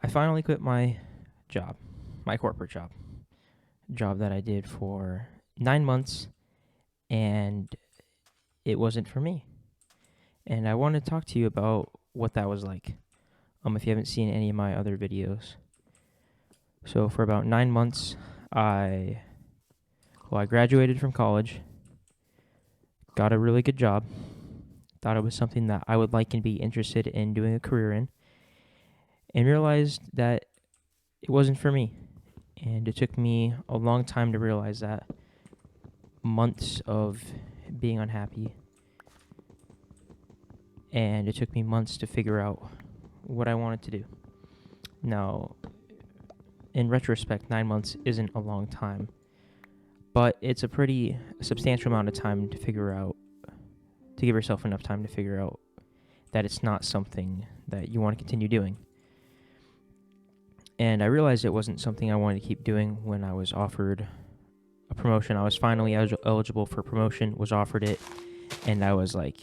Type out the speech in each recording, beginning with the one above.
I finally quit my job, my corporate job that I did for 9 months, and it wasn't for me. And I want to talk to you about what that was like. If you haven't seen any of my other videos, so for about 9 months, I graduated from college, got a really good job, thought it was something that I would like and be interested in doing a career in, and realized that it wasn't for me. And it took me a long time to realize that. Months of being unhappy. And it took me months to figure out what I wanted to do. Now, in retrospect, 9 months isn't a long time, but it's a pretty substantial amount of time to figure out, to give yourself enough time to figure out that it's not something that you want to continue doing. And I realized it wasn't something I wanted to keep doing when I was offered a promotion. I was finally eligible for promotion, was offered it, and I was like,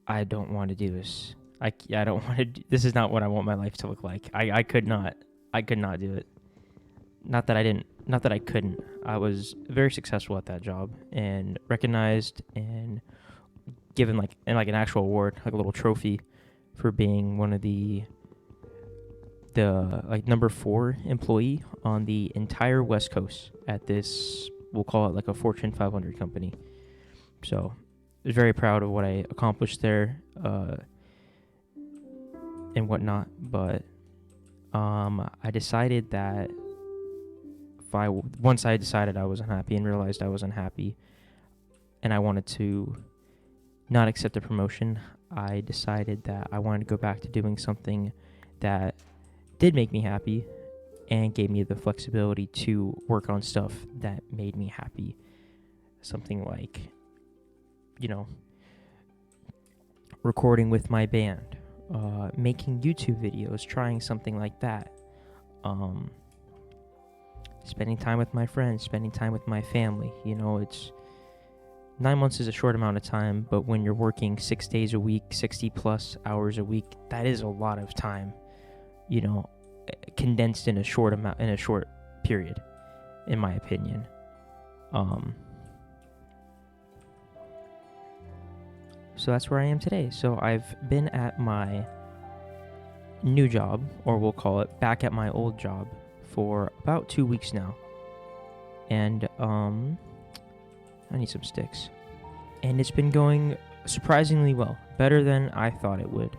I don't want to do this. I don't want to. This is not what I want my life to look like. I could not do it. Not that I couldn't. I was very successful at that job and recognized and given like an actual award, like a little trophy for being one of the number 4 employee on the entire West Coast at this, we'll call it like a Fortune 500 company. So I was very proud of what I accomplished there and whatnot. But I decided that once I decided I was unhappy and realized I was unhappy and I wanted to not accept the promotion, I decided that I wanted to go back to doing something that did make me happy and gave me the flexibility to work on stuff that made me happy. Something like, recording with my band, making YouTube videos, trying something like that. Spending time with my friends, spending time with my family. It's 9 months is a short amount of time, but when you're working 6 days a week, 60 plus hours a week, that is a lot of time, condensed in a short period, in my opinion. So that's where I am today. So I've been at my new job, or we'll call it back at my old job, for about 2 weeks now. And I need some sticks. And it's been going surprisingly well, better than I thought it would.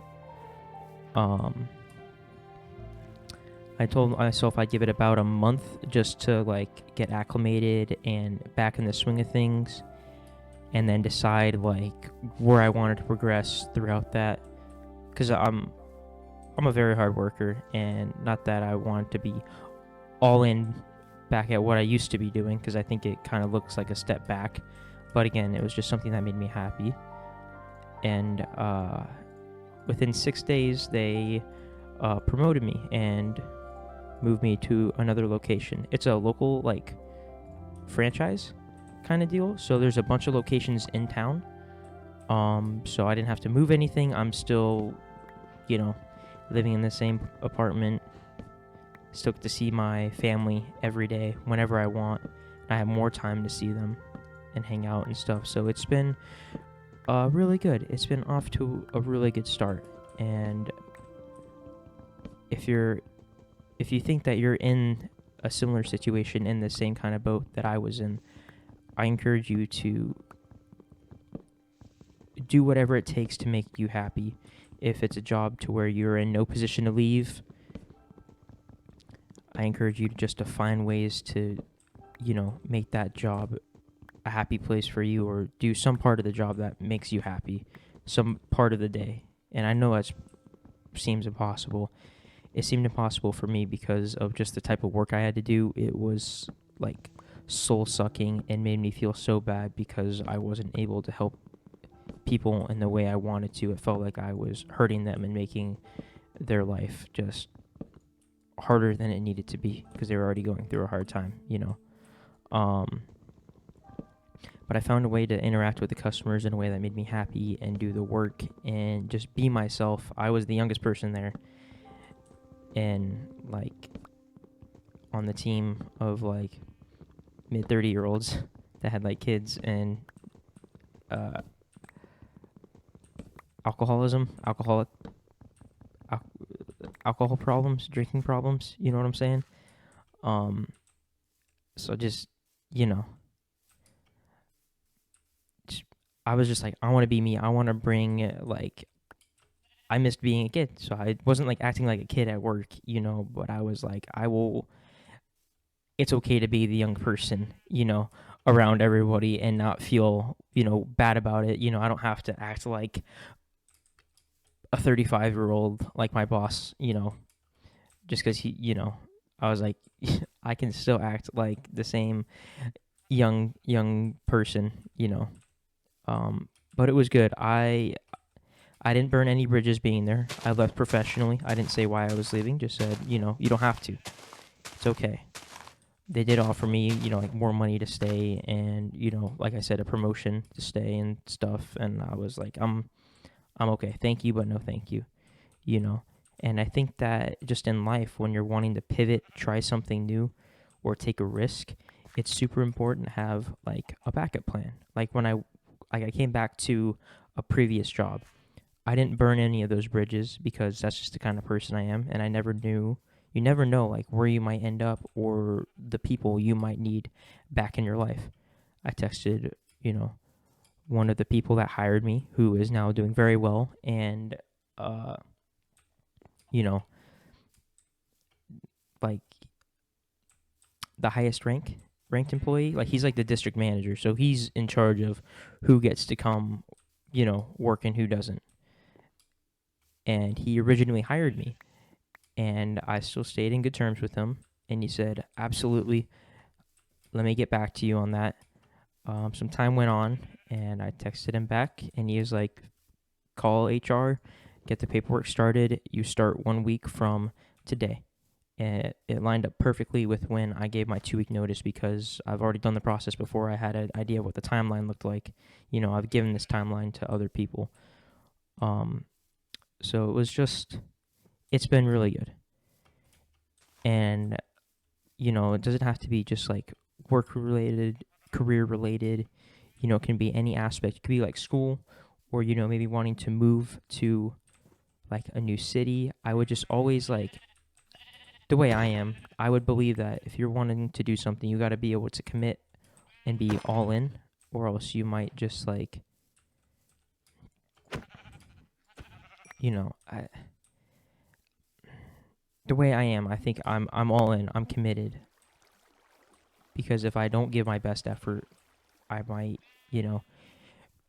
I told myself I'd give it about a month just to get acclimated and back in the swing of things, and then decide where I wanted to progress throughout that. Because I'm a very hard worker, and not that I want to be all in back at what I used to be doing, because I think it kind of looks like a step back. But again, it was just something that made me happy. And within 6 days, they promoted me and moved me to another location. It's a local franchise kind of deal. So there's a bunch of locations in town. So I didn't have to move anything. I'm still, living in the same apartment. Still get to see my family every day whenever I want. I have more time to see them and hang out and stuff. So it's been really good. It's been off to a really good start. And if you think that you're in a similar situation, in the same kind of boat that I was in, I encourage you to do whatever it takes to make you happy. If it's a job to where you're in no position to leave, I encourage you to find ways to, make that job a happy place for you, or do some part of the job that makes you happy, some part of the day. And I know that seems impossible. It seemed impossible for me because of just the type of work I had to do. It was soul-sucking and made me feel so bad because I wasn't able to help people in the way I wanted to. It felt like I was hurting them and making their life just harder than it needed to be because they were already going through a hard time, But I found a way to interact with the customers in a way that made me happy and do the work and just be myself. I was the youngest person there. and like on the team of like mid 30-year-olds that had like kids and uh, alcoholism, al- alcohol problems, drinking problems. You know what I'm saying? Um, so just you know, just, I was just like, I want to be me. I want to bring like I missed being a kid, so I wasn't like acting like a kid at work, But I was like, I will. It's okay to be the young person, around everybody and not feel, bad about it. I don't have to act like a 35-year-old like my boss, just because I was like, I can still act like the same young person, But it was good. I didn't burn any bridges being there. I left professionally. I didn't say why I was leaving. Just said, you don't have to. It's okay. They did offer me, like more money to stay, and like I said, a promotion to stay and stuff. And I was like, I'm okay. Thank you, but no, thank you. You know. And I think that just in life, when you're wanting to pivot, try something new, or take a risk, it's super important to have like a backup plan. Like when I came back to a previous job, I didn't burn any of those bridges because that's just the kind of person I am, and I never knew. You never know like where you might end up or the people you might need back in your life. I texted, one of the people that hired me who is now doing very well and uh you know, like the highest ranked employee, like he's like the district manager, so he's in charge of who gets to come, work and who doesn't. And he originally hired me and I still stayed in good terms with him. And he said, absolutely, let me get back to you on that. Some time went on, and I texted him back, and he was like, call HR, get the paperwork started. You start 1 week from today. And it lined up perfectly with when I gave my 2 week notice because I've already done the process before. I had an idea of what the timeline looked like. I've given this timeline to other people. Um, so it's been really good. And it doesn't have to be just like work related, career related. It can be any aspect. It could be like school or, maybe wanting to move to like a new city. I would just always like the way I am. I would believe that if you're wanting to do something, you got to be able to commit and be all in, or else you might just like, I, the way I am, I think I'm all in. I'm committed because if I don't give my best effort, I might, you know,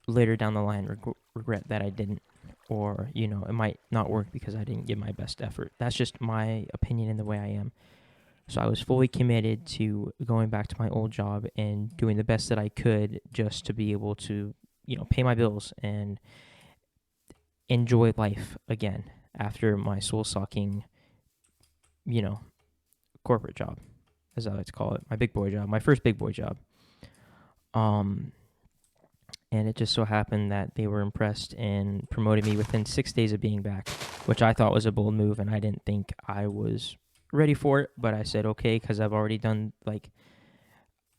later down the line regret that I didn't, or it might not work because I didn't give my best effort. That's just my opinion and the way I am. So I was fully committed to going back to my old job and doing the best that I could just to be able to pay my bills and enjoy life again after my soul sucking you know corporate job, as I like to call it, my big boy job, my first big boy job. um and it just so happened that they were impressed and promoted me within 6 days of being back, which I thought was a bold move, and I didn't think I was ready for it. But I said okay because I've already done like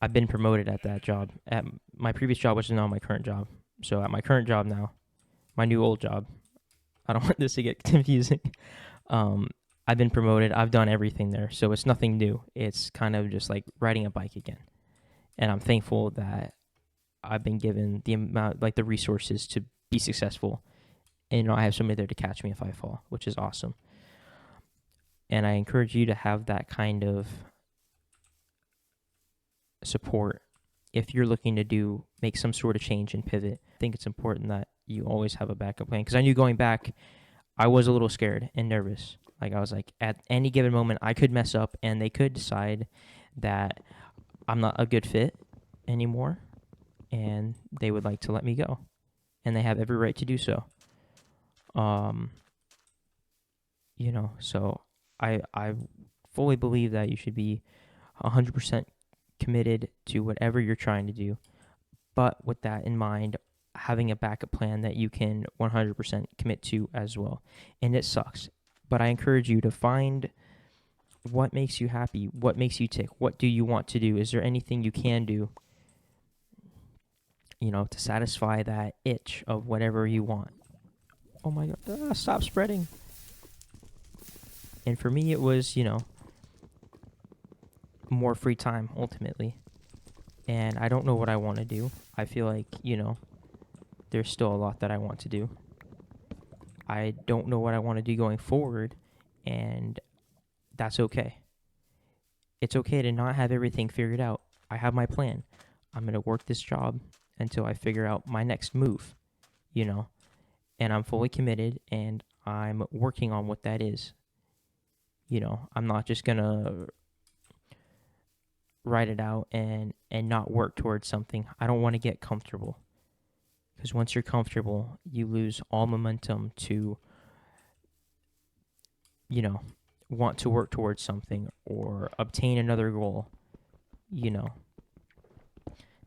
I've been promoted at that job at my previous job, which is now my current job. So at my current job now, my new old job. I don't want this to get confusing. Um, I've been promoted. I've done everything there, so it's nothing new. It's kind of just like riding a bike again, and I'm thankful that I've been given the amount, like the resources to be successful. And I have somebody there to catch me if I fall, which is awesome. And I encourage you to have that kind of support if you're looking to make some sort of change and pivot. I think it's important that you always have a backup plan because I knew going back, I was a little scared and nervous. Like I was like, at any given moment, I could mess up and they could decide that I'm not a good fit anymore, and they would like to let me go, and they have every right to do so. Um, so I fully believe that you should be 100% committed to whatever you're trying to do, but with that in mind, having a backup plan that you can 100% commit to as well. And it sucks, But I encourage you to find what makes you happy, what makes you tick, what do you want to do? Is there anything you can do, to satisfy that itch of whatever you want? Oh my god, stop spreading. And for me, it was, more free time ultimately. And I don't know what I want to do. I feel like, there's still a lot that I want to do. I don't know what I want to do going forward, and that's okay. It's okay to not have everything figured out. I have my plan. I'm going to work this job until I figure out my next move, and I'm fully committed and I'm working on what that is. I'm not just going to write it out and not work towards something. I don't want to get comfortable, because once you're comfortable, you lose all momentum to, want to work towards something or obtain another goal.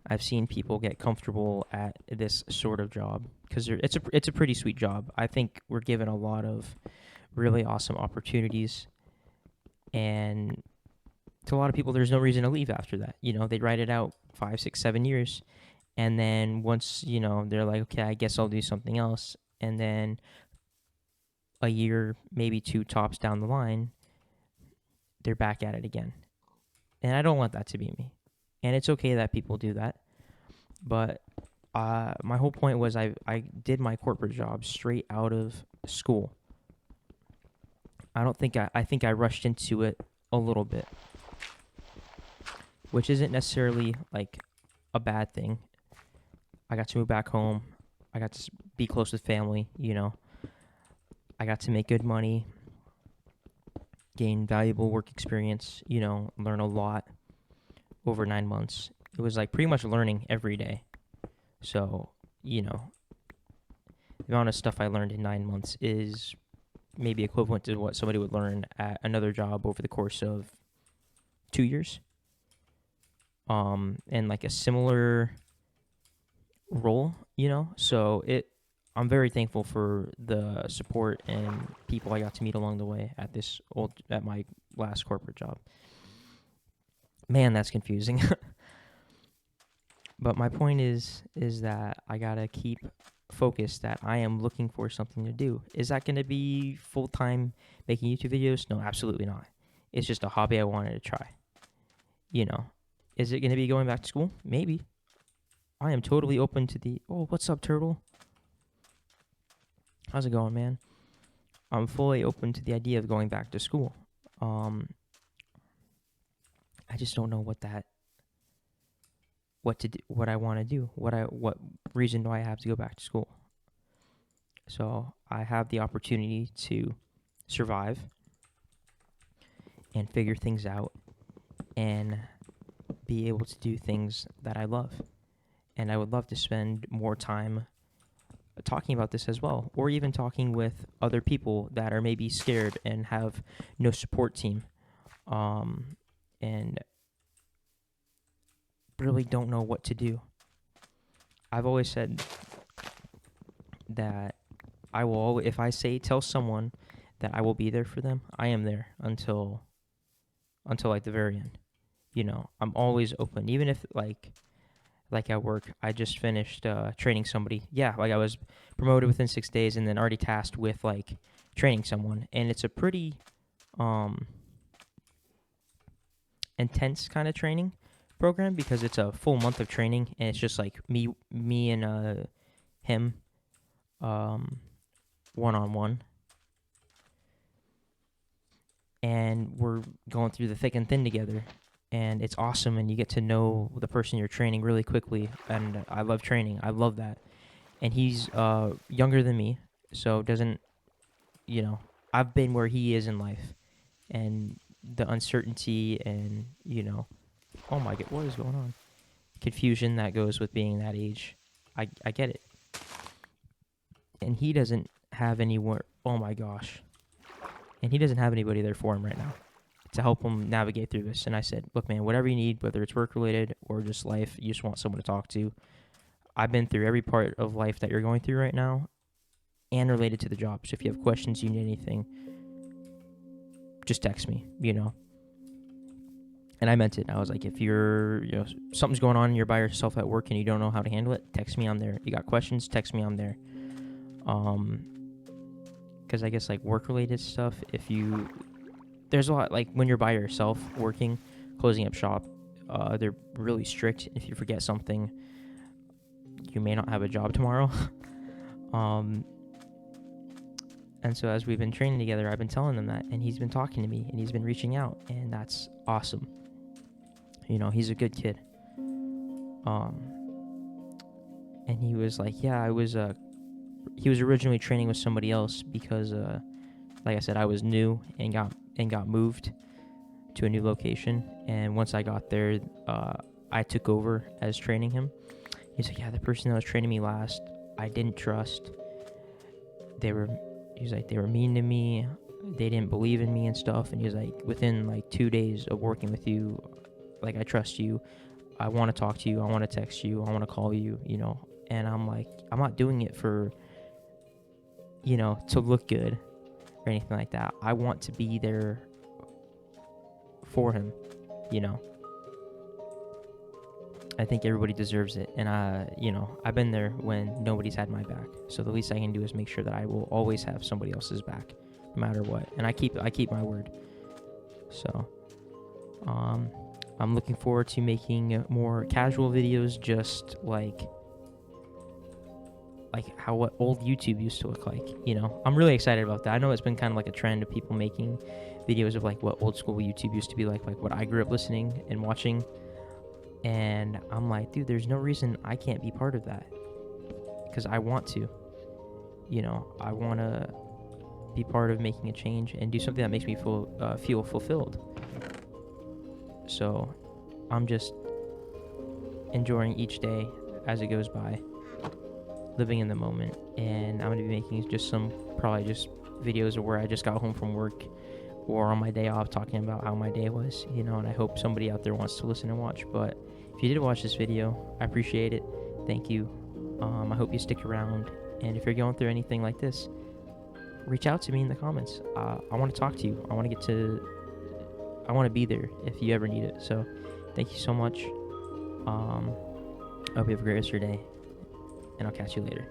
I've seen people get comfortable at this sort of job because it's a pretty sweet job. I think we're given a lot of really awesome opportunities, and to a lot of people, there's no reason to leave after that. They write it out 5, 6, 7 years, and then once they're like, okay, I guess I'll do something else, and then a year, maybe 2 tops down the line, they're back at it again. And I don't want that to be me. And it's okay that people do that. But my whole point was I did my corporate job straight out of school. I think I rushed into it a little bit, which isn't necessarily like a bad thing. I got to move back home. I got to be close with family, I got to make good money, gain valuable work experience, learn a lot over 9 months. It was like pretty much learning every day. So, the amount of stuff I learned in 9 months is maybe equivalent to what somebody would learn at another job over the course of 2 years. And like a similar role, so I'm very thankful for the support and people I got to meet along the way at my last corporate job. Man, that's confusing. But my point is that I gotta keep focused that I am looking for something to do. Is that gonna be full-time making YouTube videos? No, absolutely not. It's just a hobby I wanted to try. Is it gonna be going back to school? Maybe. I am totally open to what's up, Turtle? How's it going, man? I'm fully open to the idea of going back to school. I just don't know what to do, what I want to do, what reason do I have to go back to school. So I have the opportunity to survive and figure things out and be able to do things that I love. And I would love to spend more time talking about this as well, or even talking with other people that are maybe scared and have no support team, and really don't know what to do. I've always said that I will always, if I tell someone that I will be there for them, I am there until like the very end. I'm always open, even if like at work, I just finished training somebody. Yeah, like I was promoted within 6 days and then already tasked with like training someone. And it's a pretty intense kind of training program because it's a full month of training and it's just like me and him one-on-one. And we're going through the thick and thin together. And it's awesome, and you get to know the person you're training really quickly, and I love training. I love that. And he's younger than me, so doesn't, I've been where he is in life, and the uncertainty and, oh my God, what is going on? Confusion that goes with being that age. I get it. And he doesn't have anywhere, oh my gosh. And he doesn't have anybody there for him right now to help him navigate through this. And I said, look, man, whatever you need, whether it's work-related or just life, you just want someone to talk to. I've been through every part of life that you're going through right now and related to the job. So if you have questions, you need anything, just text me, And I meant it. I was like, if you're, something's going on and you're by yourself at work and you don't know how to handle it, text me. I'm there. You got questions, text me. I'm there. Because I guess like work-related stuff, there's a lot, like when you're by yourself working, closing up shop, they're really strict. If you forget something, you may not have a job tomorrow. And so as we've been training together, I've been telling them that, and he's been talking to me, and he's been reaching out, and that's awesome. He's a good kid. And he was like, yeah, he was originally training with somebody else because, like I said, I was new and got moved to a new location. And once I got there, I took over as training him. He's like, yeah, the person that was training me last, I didn't trust. He was like, they were mean to me. They didn't believe in me and stuff. And he was like, within like 2 days of working with you, like, I trust you. I want to talk to you. I want to text you. I want to call you, And I'm like, I'm not doing it for, to look good or anything like that. I want to be there for him, I think everybody deserves it. And I've been there when nobody's had my back. So the least I can do is make sure that I will always have somebody else's back, no matter what. And I keep my word. So, I'm looking forward to making more casual videos, just like what old YouTube used to look like. I'm really excited about that. I know it's been kind of like a trend of people making videos of like what old school YouTube used to be like what I grew up listening and watching. And I'm like, dude, there's no reason I can't be part of that, because I want to. I want to be part of making a change and do something that makes me feel fulfilled. So I'm just enjoying each day as it goes by, living in the moment. And I'm going to be making probably just videos of where I just got home from work or on my day off, talking about how my day was, and I hope somebody out there wants to listen and watch. But if you did watch this video, I appreciate it. Thank you. I hope you stick around. And if you're going through anything like this, reach out to me in the comments. I want to talk to you. I want to be there if you ever need it. So thank you so much. I hope you have a great rest of your day, and I'll catch you later.